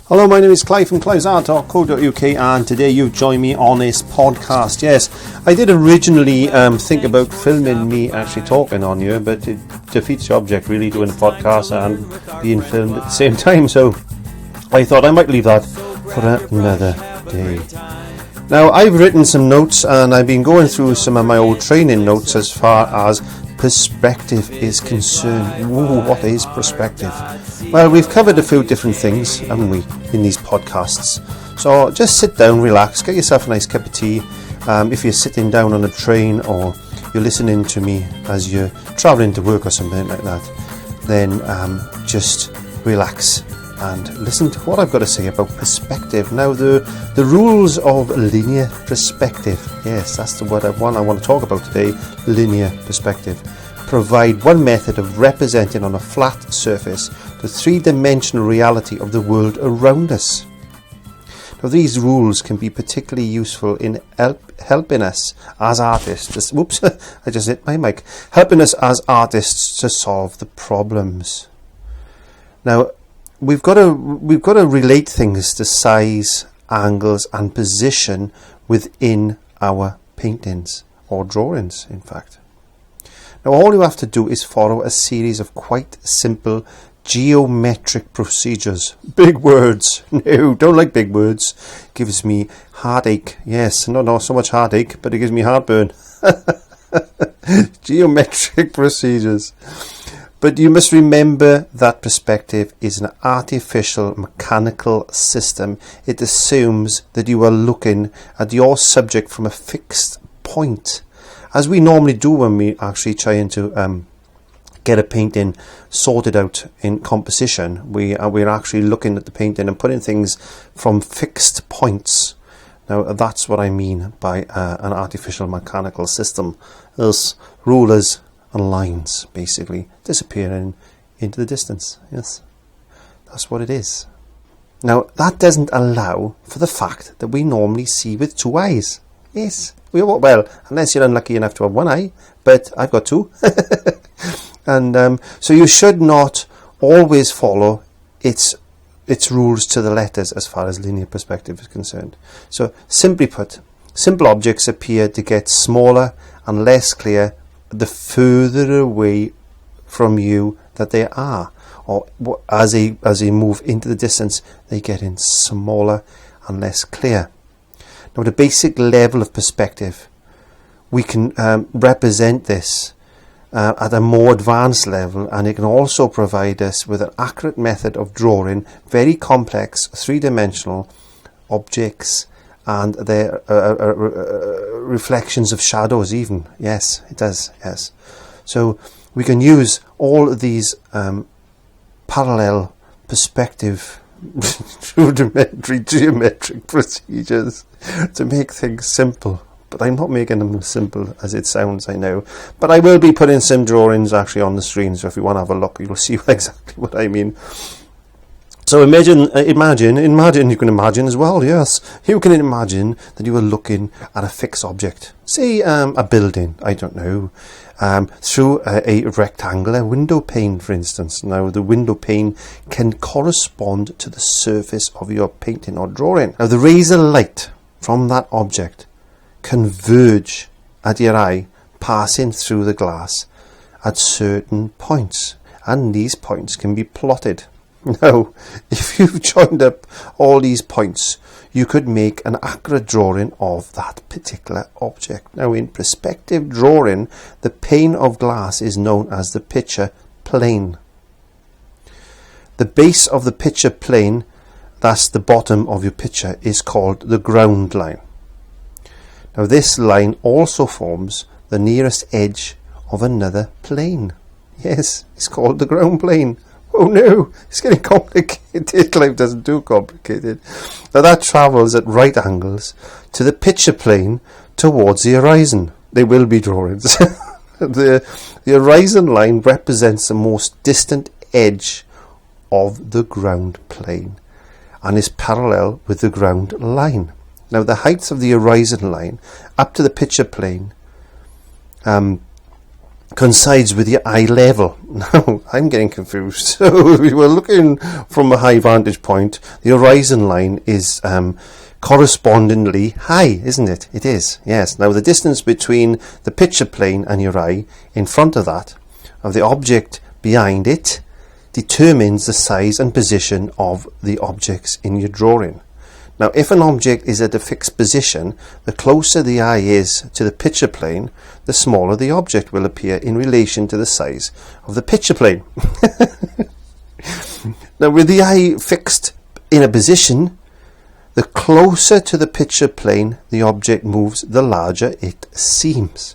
Hello, my name is Clive from clive5art.co.uk, and today you've joined me on this podcast. Yes, I did originally think about filming me actually talking on here, but it defeats the object really, doing a podcast and being filmed at the same time, so I thought I might leave that for another day. Now, I've written some notes and I've been going through some of my old training notes as far as perspective is concerned. Ooh, what is perspective? Well, we've covered a few different things, haven't we, in these podcasts. So just sit down, relax, get yourself a nice cup of tea. If you're sitting down on a train or you're listening to me as you're travelling to work or something like that, then just relax and listen to what I've got to say about perspective. Now, the rules of linear perspective, yes, that's the word I want to talk about today, linear perspective, provide one method of representing on a flat surface the three-dimensional reality of the world around us. Now, these rules can be particularly useful in helping us as artists, whoops, I just hit my mic, helping us as artists to solve the problems. Now, we've got to relate things to size, angles and position within our paintings or drawings, in fact. Now, all you have to do is follow a series of quite simple geometric procedures. Big words. No, don't like big words. Gives me heartache. Yes, not so much heartache, but it gives me heartburn. Geometric procedures. But you must remember that perspective is an artificial mechanical system. It assumes that you are looking at your subject from a fixed point, as we normally do when we actually trying to get a painting sorted out in composition. We're actually looking at the painting and putting things from fixed points. Now, that's what I mean by an artificial mechanical system. There's rulers and lines basically disappearing into the distance. Yes, that's what it is. Now, that doesn't allow for the fact that we normally see with two eyes. Yes, well, unless you're unlucky enough to have one eye, but I've got two. And so you should not always follow its rules to the letters as far as linear perspective is concerned. So simply put, simple objects appear to get smaller and less clear the further away from you that they are, or as they move into the distance, they get in smaller and less clear. Now, the basic level of perspective, we can represent this at a more advanced level, and it can also provide us with an accurate method of drawing very complex three-dimensional objects and their reflections of shadows even. Yes, it does, yes. So we can use all of these parallel perspective rudimentary geometric procedures to make things simple. But I'm not making them as simple as it sounds, I know. But I will be putting some drawings actually on the screen, so if you want to have a look, you'll see exactly what I mean. So imagine, you can imagine as well, yes. You can imagine that you are looking at a fixed object, say a building, I don't know, through a rectangular window pane, for instance. Now, the window pane can correspond to the surface of your painting or drawing. Now, the rays of light from that object converge at your eye, passing through the glass at certain points, and these points can be plotted. Now, if you've joined up all these points, you could make an accurate drawing of that particular object. Now, in perspective drawing, the pane of glass is known as the picture plane. The base of the picture plane, that's the bottom of your picture, is called the ground line. Now, this line also forms the nearest edge of another plane. Yes, it's called the ground plane. Oh no, it's getting complicated. Life doesn't do complicated. Now, that travels at right angles to the picture plane towards the horizon. They will be drawings. The horizon line represents the most distant edge of the ground plane and is parallel with the ground line. Now, the height of the horizon line up to the picture plane coincides with your eye level. Now, I'm getting confused. So, if we were looking from a high vantage point, the horizon line is correspondingly high, isn't it? It is, yes. Now, the distance between the picture plane and your eye in front of that, of the object behind it, determines the size and position of the objects in your drawing. Now, if an object is at a fixed position, the closer the eye is to the picture plane, the smaller the object will appear in relation to the size of the picture plane. Now, with the eye fixed in a position, the closer to the picture plane the object moves, the larger it seems.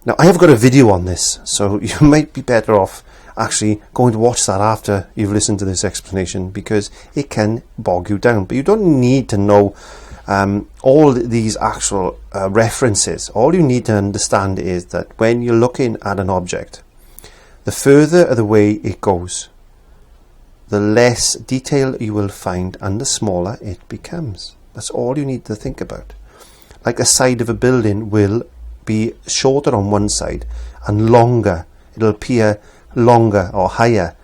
Now, I have got a video on this, so you might be better off actually going to watch that after you've listened to this explanation, because it can bog you down. But you don't need to know all these actual references. All you need to understand is that when you're looking at an object, the further away it goes, the less detail you will find and the smaller it becomes. That's all you need to think about. Like a side of a building will be shorter on one side and longer. It'll appear longer or higher.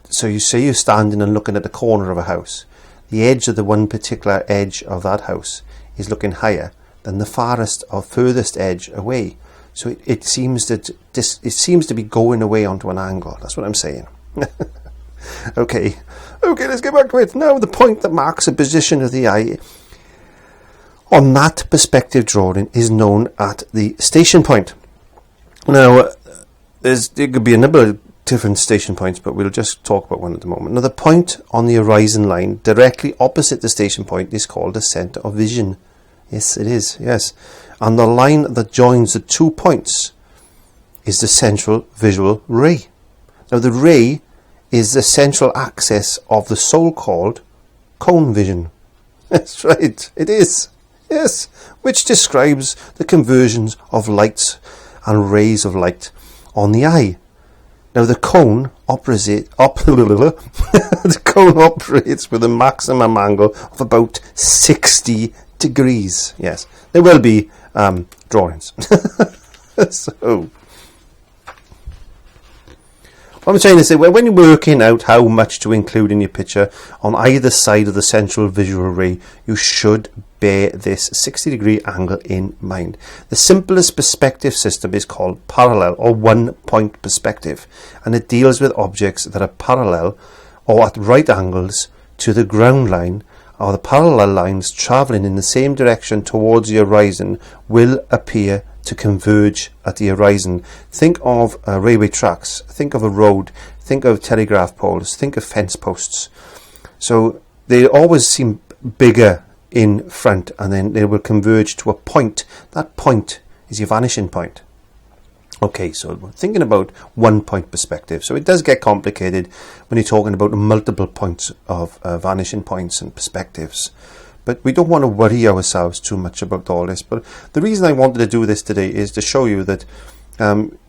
So you say you're standing and looking at the corner of a house. The edge of the one particular edge of that house is looking higher than the farthest or furthest edge away. So it seems that it seems to be going away onto an angle. That's what I'm saying. Okay, let's get back to it. Now, the point that marks the position of the eye on that perspective drawing is known at the station point. Now, there could be a number of different station points, but we'll just talk about one at the moment. Now, the point on the horizon line directly opposite the station point is called the centre of vision. Yes, it is, yes. And the line that joins the 2 points is the central visual ray. Now, the ray is the central axis of the so-called cone vision. That's right, it is, yes, which describes the conversions of lights and rays of light on the eye. Now, the cone the cone operates with a maximum angle of about 60 degrees. Yes, there will be drawings. So, what I'm trying to say, when you're working out how much to include in your picture on either side of the central visual ray, you should bear this 60-degree angle in mind. The simplest perspective system is called parallel or one-point perspective, and it deals with objects that are parallel or at right angles to the ground line, or the parallel lines travelling in the same direction towards the horizon will appear to converge at the horizon. Think of railway tracks, think of a road, think of telegraph poles, think of fence posts. So they always seem bigger in front, and then they will converge to a point. That point is your vanishing point. Okay, so we're thinking about 1 point perspective. So it does get complicated when you're talking about multiple points of vanishing points and perspectives. But we don't want to worry ourselves too much about all this. But the reason I wanted to do this today is to show you that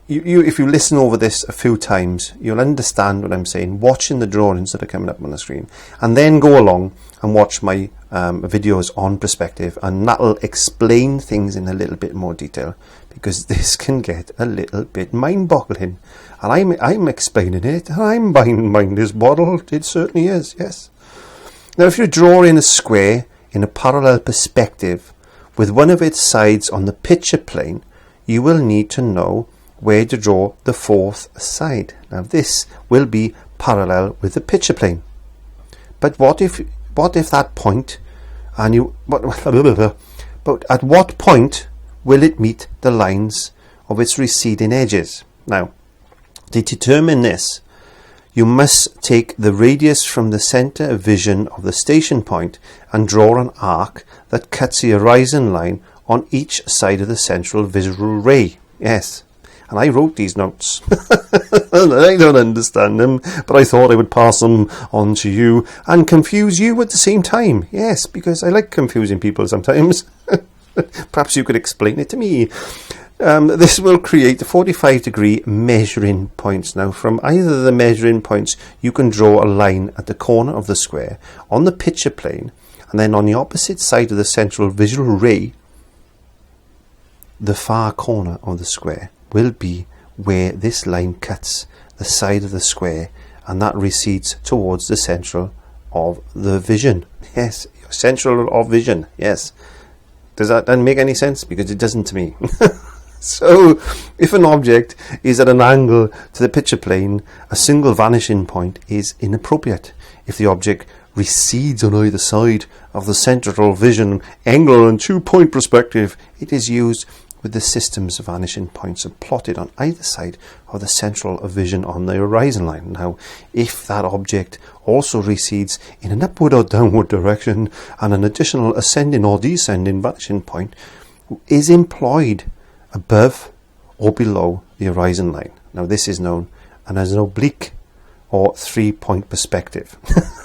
if you listen over this a few times, you'll understand what I'm saying, watching the drawings that are coming up on the screen. And then go along and watch my videos on perspective, and that'll explain things in a little bit more detail, because this can get a little bit mind-boggling. And I'm explaining it, and I'm mind-boggled. It certainly is, yes. Now, if you're drawing a square in a parallel perspective with one of its sides on the picture plane, you will need to know where to draw the fourth side. Now, this will be parallel with the picture plane. But what if that point, but at what point will it meet the lines of its receding edges? Now, to determine this, you must take the radius from the centre of vision of the station point and draw an arc that cuts the horizon line on each side of the central visual ray. Yes, and I wrote these notes. And I don't understand them, but I thought I would pass them on to you and confuse you at the same time. Yes, because I like confusing people sometimes. Perhaps you could explain it to me. This will create 45-degree measuring points. Now, from either of the measuring points, you can draw a line at the corner of the square on the picture plane, and then on the opposite side of the central visual ray, the far corner of the square. will be where this line cuts the side of the square, and that recedes towards the central of the vision. Yes, central of vision. Yes. Does that make any sense? Because it doesn't to me. So, if an object is at an angle to the picture plane, a single vanishing point is inappropriate. If the object recedes on either side of the central vision angle and 2-point perspective, it is used with the system's vanishing points plotted on either side of the central vision on the horizon line. Now, if that object also recedes in an upward or downward direction, and an additional ascending or descending vanishing point is employed above or below the horizon line. Now, this is known as an oblique or 3-point perspective.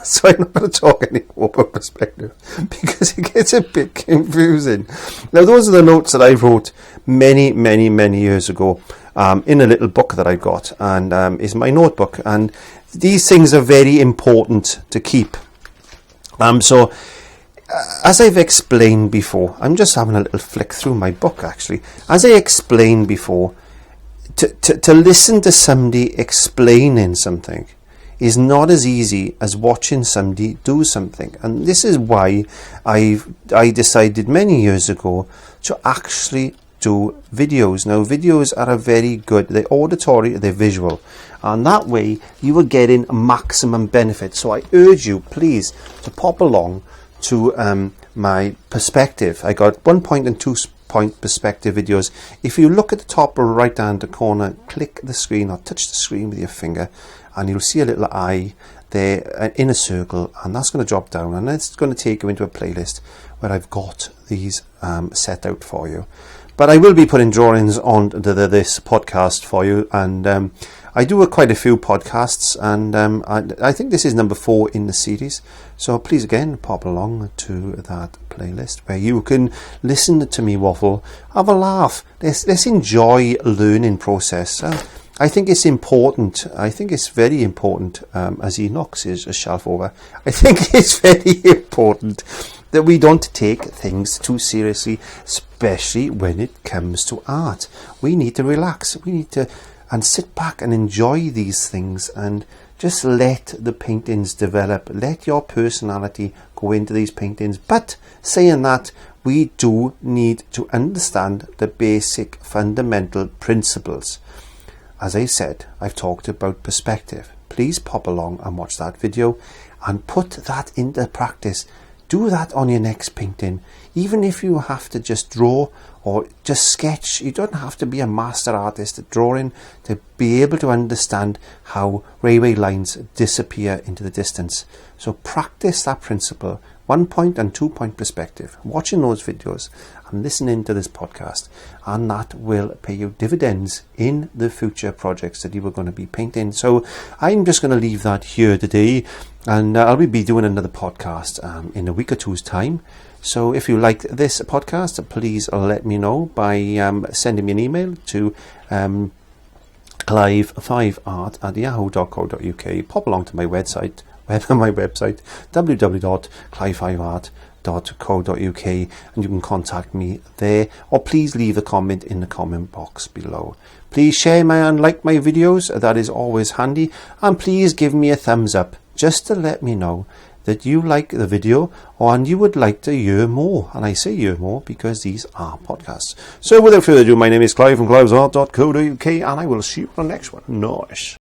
So I'm not going to talk anymore about perspective because it gets a bit confusing. Now, those are the notes that I wrote many years ago in a little book that I got, and is my notebook. And these things are very important to keep. So as I've explained before, I'm just having a little flick through my book actually. As I explained before, to listen to somebody explaining something is not as easy as watching somebody do something. And this is why I decided many years ago to actually do videos. Now, videos are a very good, they're auditory, they're visual, and that way you are getting maximum benefit. So I urge you, please, to pop along to my perspective. I got 1-point and 2-point perspective videos. If you look at the top right hand corner, click the screen or touch the screen with your finger, and you'll see a little eye there in a circle, and that's going to drop down, and it's going to take you into a playlist where I've got these set out for you. But I will be putting drawings on this podcast for you, and I do quite a few podcasts, and I think this is number 4 in the series. So please again pop along to that playlist where you can listen to me waffle, have a laugh. Let's enjoy learning process. I think it's important. I think it's very important, as he knocks his shelf over. I think it's very important that we don't take things too seriously, especially when it comes to art. We need to relax. We need to and sit back and enjoy these things and just let the paintings develop. Let your personality go into these paintings. But saying that, we do need to understand the basic fundamental principles. As I said, I've talked about perspective. Please pop along and watch that video and put that into practice. Do that on your next painting. Even if you have to just draw or just sketch, you don't have to be a master artist at drawing to be able to understand how railway lines disappear into the distance. So practice that principle, 1-point and 2-point perspective, watching those videos and listening to this podcast, and that will pay you dividends in the future projects that you are going to be painting. So I'm just going to leave that here today, and I'll be doing another podcast in a week or two's time. So if you like this podcast, please let me know by sending me an email to clive5art@yahoo.co.uk. Pop along to my website www.clive5art.co.uk, and you can contact me there, or please leave a comment in the comment box below. Please share and like my videos, that is always handy, and please give me a thumbs up just to let me know that you like the video and you would like to hear more. And I say hear more because these are podcasts. So without further ado, my name is Clive from clive5art.co.uk, and I will see you on the next one. Nice.